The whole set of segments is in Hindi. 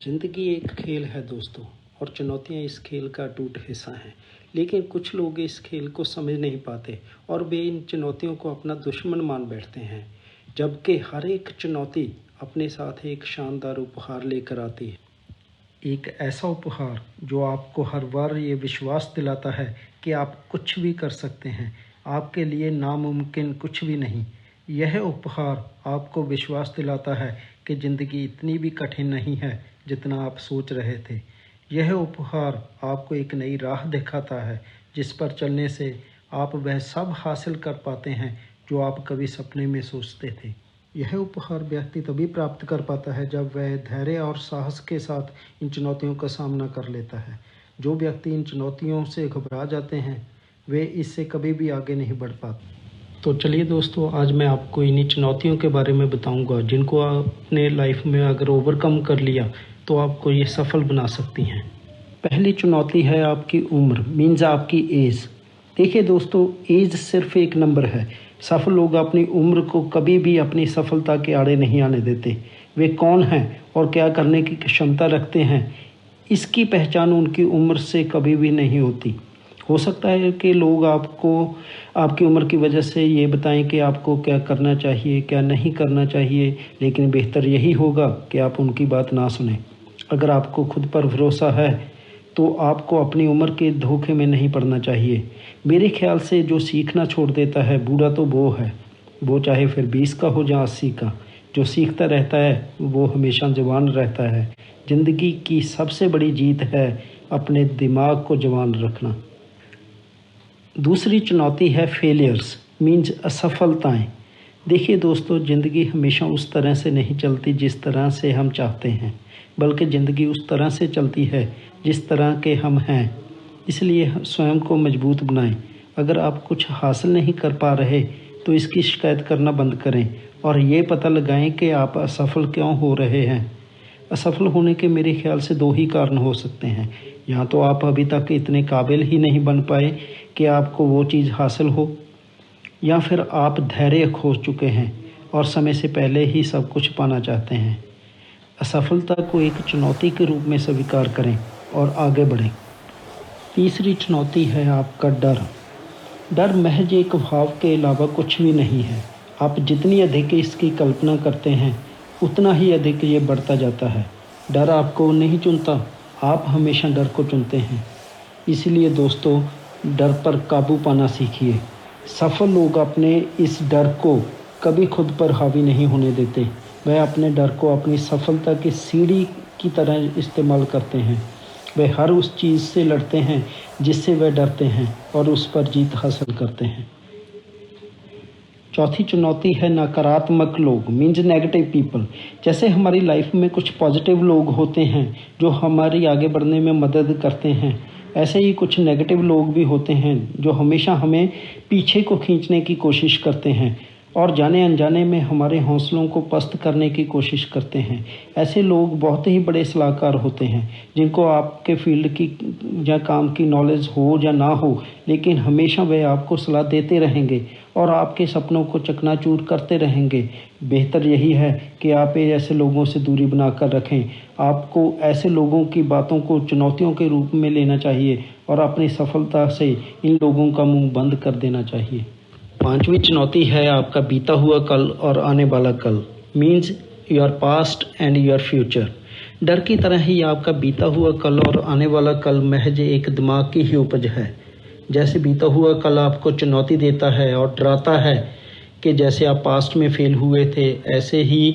जिंदगी एक खेल है दोस्तों। और चुनौतियां इस खेल का अटूट हिस्सा हैं। लेकिन कुछ लोग इस खेल को समझ नहीं पाते और वे इन चुनौतियों को अपना दुश्मन मान बैठते हैं, जबकि हर एक चुनौती अपने साथ एक शानदार उपहार लेकर आती है। एक ऐसा उपहार जो आपको हर बार ये विश्वास दिलाता है कि आप कुछ भी कर सकते हैं, आपके लिए नामुमकिन कुछ भी नहीं। यह उपहार आपको विश्वास दिलाता है कि ज़िंदगी इतनी भी कठिन नहीं है जितना आप सोच रहे थे। यह उपहार आपको एक नई राह दिखाता है जिस पर चलने से आप वह सब हासिल कर पाते हैं जो आप कभी सपने में सोचते थे। यह उपहार व्यक्ति तभी प्राप्त कर पाता है जब वह धैर्य और साहस के साथ इन चुनौतियों का सामना कर लेता है। जो व्यक्ति इन चुनौतियों से घबरा जाते हैं वे इससे कभी भी आगे नहीं बढ़ पाते। तो चलिए दोस्तों, आज मैं आपको इन्हीं चुनौतियों के बारे में बताऊंगा जिनको आपने लाइफ में अगर ओवरकम कर लिया तो आपको ये सफल बना सकती हैं। पहली चुनौती है आपकी उम्र, मीन्स आपकी एज। देखिए दोस्तों, एज सिर्फ एक नंबर है। सफल लोग अपनी उम्र को कभी भी अपनी सफलता के आड़े नहीं आने देते। वे कौन हैं और क्या करने की क्षमता रखते हैं, इसकी पहचान उनकी उम्र से कभी भी नहीं होती। हो सकता है कि लोग आपको आपकी उम्र की वजह से ये बताएं कि आपको क्या करना चाहिए, क्या नहीं करना चाहिए, लेकिन बेहतर यही होगा कि आप उनकी बात ना सुनें। अगर आपको खुद पर भरोसा है तो आपको अपनी उम्र के धोखे में नहीं पड़ना चाहिए। मेरे ख्याल से जो सीखना छोड़ देता है बूढ़ा तो वो है, वो चाहे फिर 20 का हो या 80 का। जो सीखता रहता है वो हमेशा जवान रहता है। ज़िंदगी की सबसे बड़ी जीत है अपने दिमाग को जवान रखना। दूसरी चुनौती है फेलियर्स, मीन्स असफलताएं। देखिए दोस्तों, ज़िंदगी हमेशा उस तरह से नहीं चलती जिस तरह से हम चाहते हैं, बल्कि ज़िंदगी उस तरह से चलती है जिस तरह के हम हैं। इसलिए स्वयं को मजबूत बनाएं। अगर आप कुछ हासिल नहीं कर पा रहे तो इसकी शिकायत करना बंद करें और ये पता लगाएं कि आप असफल क्यों हो रहे हैं। असफल होने के मेरे ख्याल से दो ही कारण हो सकते हैं। या तो आप अभी तक इतने काबिल ही नहीं बन पाए कि आपको वो चीज़ हासिल हो, या फिर आप धैर्य खो चुके हैं और समय से पहले ही सब कुछ पाना चाहते हैं। असफलता को एक चुनौती के रूप में स्वीकार करें और आगे बढ़ें। तीसरी चुनौती है आपका डर। डर महज एक भाव के अलावा कुछ भी नहीं है। आप जितनी अधिक इसकी कल्पना करते हैं उतना ही अधिक ये बढ़ता जाता है। डर आपको नहीं चुनता, आप हमेशा डर को चुनते हैं। इसलिए दोस्तों, डर पर काबू पाना सीखिए। सफल लोग अपने इस डर को कभी खुद पर हावी नहीं होने देते। वह अपने डर को अपनी सफलता की सीढ़ी की तरह इस्तेमाल करते हैं। वे हर उस चीज़ से लड़ते हैं जिससे वह डरते हैं और उस पर जीत हासिल करते हैं। चौथी चुनौती है नकारात्मक लोग, मीन्स नेगेटिव पीपल। जैसे हमारी लाइफ में कुछ पॉजिटिव लोग होते हैं जो हमारी आगे बढ़ने में मदद करते हैं, ऐसे ही कुछ नेगेटिव लोग भी होते हैं जो हमेशा हमें पीछे को खींचने की कोशिश करते हैं और जाने अनजाने में हमारे हौसलों को पस्त करने की कोशिश करते हैं। ऐसे लोग बहुत ही बड़े सलाहकार होते हैं जिनको आपके फील्ड की या काम की नॉलेज हो या ना हो, लेकिन हमेशा वे आपको सलाह देते रहेंगे और आपके सपनों को चकनाचूर करते रहेंगे। बेहतर यही है कि आप ऐसे लोगों से दूरी बनाकर रखें। आपको ऐसे लोगों की बातों को चुनौतियों के रूप में लेना चाहिए और अपनी सफलता से इन लोगों का मुंह बंद कर देना चाहिए। पांचवी चुनौती है आपका बीता हुआ कल और आने वाला कल, means your past and your future. डर की तरह ही आपका बीता हुआ कल और आने वाला कल महज एक दिमाग की ही उपज है। जैसे बीता हुआ कल आपको चुनौती देता है और डराता है कि जैसे आप पास्ट में फेल हुए थे ऐसे ही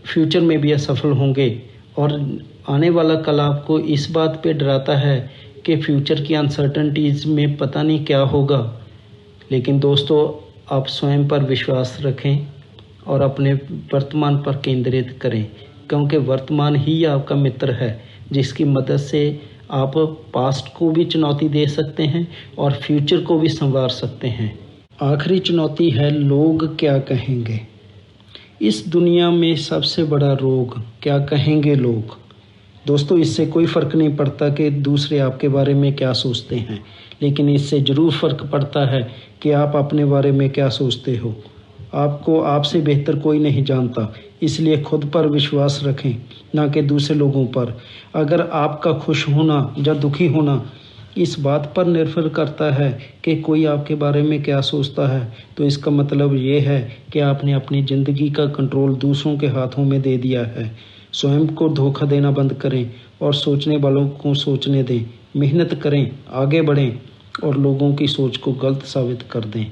फ्यूचर में भी असफल होंगे, और आने वाला कल आपको इस बात पे डराता है कि फ्यूचर की अनसर्टनिटीज़ में पता नहीं क्या होगा। लेकिन दोस्तों, आप स्वयं पर विश्वास रखें और अपने वर्तमान पर केंद्रित करें, क्योंकि वर्तमान ही आपका मित्र है जिसकी मदद से आप पास्ट को भी चुनौती दे सकते हैं और फ्यूचर को भी संवार सकते हैं। आखिरी चुनौती है लोग क्या कहेंगे। इस दुनिया में सबसे बड़ा रोग क्या कहेंगे लोग। दोस्तों, इससे कोई फ़र्क नहीं पड़ता कि दूसरे आपके बारे में क्या सोचते हैं, लेकिन इससे ज़रूर फ़र्क पड़ता है कि आप अपने बारे में क्या सोचते हो। आपको आपसे बेहतर कोई नहीं जानता, इसलिए खुद पर विश्वास रखें, ना कि दूसरे लोगों पर। अगर आपका खुश होना या दुखी होना इस बात पर निर्भर करता है कि कोई आपके बारे में क्या सोचता है, तो इसका मतलब ये है कि आपने अपनी ज़िंदगी का कंट्रोल दूसरों के हाथों में दे दिया है। स्वयं को धोखा देना बंद करें और सोचने वालों को सोचने दें। मेहनत करें, आगे बढ़ें और लोगों की सोच को गलत साबित कर दें।